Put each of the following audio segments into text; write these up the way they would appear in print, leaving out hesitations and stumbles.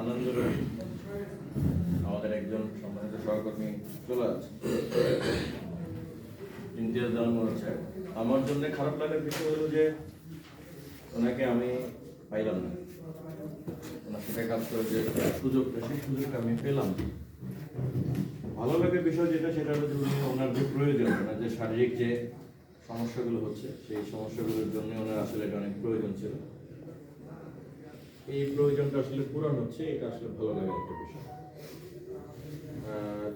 আনন্দ আমাদের একজন সম্মানিত সহকর্মী চলে আছে ইমতিয়াজ জাহান হচ্ছে। আমার জন্য খারাপ লাগার বিষয় হলো যে ওনাকে আমি পাইলাম না, ওনার সাথে কাজ করে যে সুযোগটা, সেই সুযোগটা আমি পেলাম না। ভালো লাগার বিষয় যেটা, সেটা হলো যে উনি ওনার যে প্রয়োজন, ওনার যে শারীরিক যে সমস্যাগুলো হচ্ছে, সেই সমস্যাগুলোর জন্য ওনার আসলে এটা অনেক প্রয়োজন ছিল। এই প্রয়োজনটা আসলে পূরণ হচ্ছে, এটা আসলে ভালো লাগার একটা বিষয়।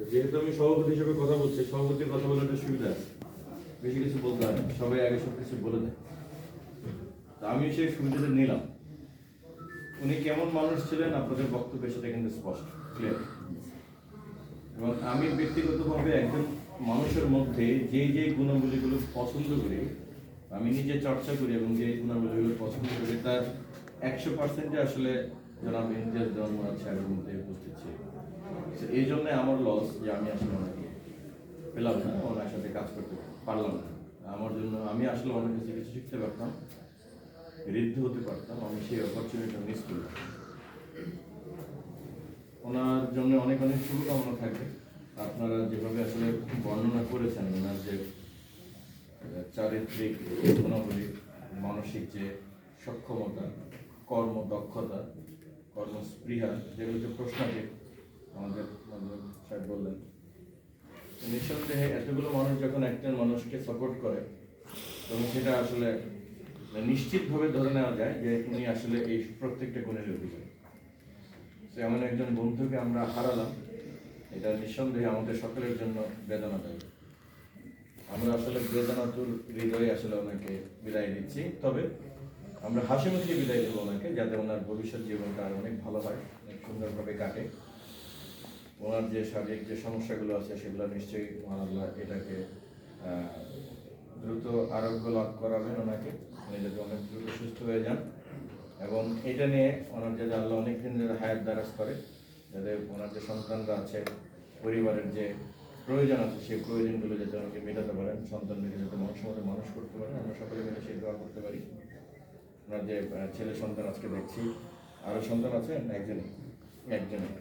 যেহেতু আমি সভাপতি হিসেবে কথা বলছি, সভাপতির কথা বলার একটা সুবিধা আছে, বেশি কিছু বলতে হয় না, সবাই আগে সব কিছু বলে দেয়। তো আমি সেই সুবিধাটা নিলাম। উনি কেমন মানুষ ছিলেন আপনাদের বক্তব্যে সেটা কিন্তু স্পষ্ট, ক্লিয়ার। এবং আমি ব্যক্তিগতভাবে একজন মানুষের মধ্যে যে গুণাবলীগুলো পছন্দ করি, আমি নিজে চর্চা করি এবং যে গুণাবলীগুলো পছন্দ করি, তার 100% আসলে জনাব ইমতিয়াজ জাহান সাহেবের মধ্যে উপস্থিত ছিল। এই জন্য আমার লস যে আমি আসলে ওনাকে পেলাম না, ওনার সাথে কাজ করতে পারলাম না। আমার জন্য আমি আসলে অনেক কিছু শিখতে পারতাম, ঋদ্ধ হতে পারতাম, আমি সেই অপরচুনিটিটা মিস করলাম। ওনার জন্য অনেক অনেক শুভকামনা থাকবে। আপনারা যেভাবে আসলে বর্ণনা করেছেন ওনার যে চারিত্রিক গুণাবলী, মানসিক যে সক্ষমতা, কর্মদক্ষতা, কর্মস্পৃহা, যেগুলো যে প্রশ্নাতীত আমাদের সাহেব বললেন, নিঃসন্দেহে এতগুলো মানুষ যখন একজন মানুষকে সাপোর্ট করে তখন সেটা আসলে নিশ্চিতভাবে ধরে নেওয়া যায় যে উনি আসলে এই প্রত্যেকটা গুণের অধিকারী। এমন একজন বন্ধুকে আমরা হারালাম, এটা নিঃসন্দেহে আমাদের সকলের জন্য বেদনাদায়ক। আমরা আসলে বেদনাতুর হৃদয়ে আসলে ওনাকে বিদায় দিচ্ছি। তবে আমরা হাসি মুখে বিদায় দেবো ওনাকে, যাতে ওনার ভবিষ্যৎ জীবনটা আর অনেক ভালো হয়, অনেক সুন্দরভাবে কাটে। ওনার যে শারীরিক যে সমস্যাগুলো আছে সেগুলো নিশ্চয়ই মহান আল্লাহ এটাকে দ্রুত আরোগ্য লাভ করাবেন ওনাকে, উনি যাতে অনেক দ্রুত সুস্থ হয়ে যান। এবং এটা নিয়ে ওনার যাতে আল্লাহ অনেক দিন যাতে হায়াত দারাজ করে, যাতে ওনার যে সন্তানরা আছে, পরিবারের যে প্রয়োজন আছে, সেই প্রয়োজনগুলো যাতে ওনাকে মেটাতে পারেন, সন্তানদেরকে যাতে মানুষের মানুষ করতে পারেন, আমরা সকলে মিলে সেই দোয়া করতে পারি। ওনার যে ছেলে সন্তান আজকে দেখছি, আরও সন্তান আছে একজনই,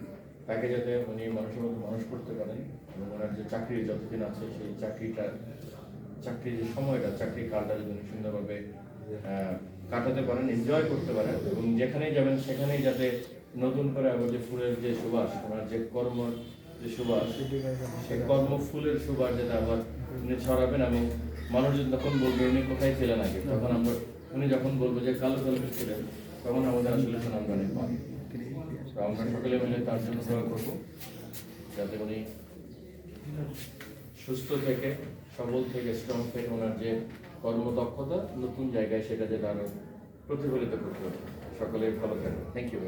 তাকে যাতে উনি মানুষের মধ্যে মানুষ করতে পারেন। এবং ওনার যে চাকরির যতদিন আছে সেই চাকরির যে সময়টা, চাকরির কালটা যদি উনি সুন্দরভাবে কাটাতে পারেন, এনজয় করতে পারেন, এবং যেখানেই যাবেন সেখানেই যাতে নতুন করে আবার যে ফুলের যে সুবাস, ওনার যে কর্ম যে সুবাস, সেই কর্ম ফুলের সুবাস যাতে আবার উনি ছড়াবেন। এবং মানুষজন তখন বলবে উনি কোথায় ছিলেন আগে, তখন আমরা উনি যখন বলবো যে কালো ছিলেন, তখন আমাদের আসলে সুনামগানে পান। তো আমরা সকলে মিলে তার জন্য দোয়া করবো, যাতে উনি সুস্থ থেকে, সবল থেকে, স্ট্রং থেকে ওনার যে কর্মদক্ষতা নতুন জায়গায় সেটা যেটা আরো প্রতিফলিত করতে হবে। সকলের ভালো থাকবে। Thank you.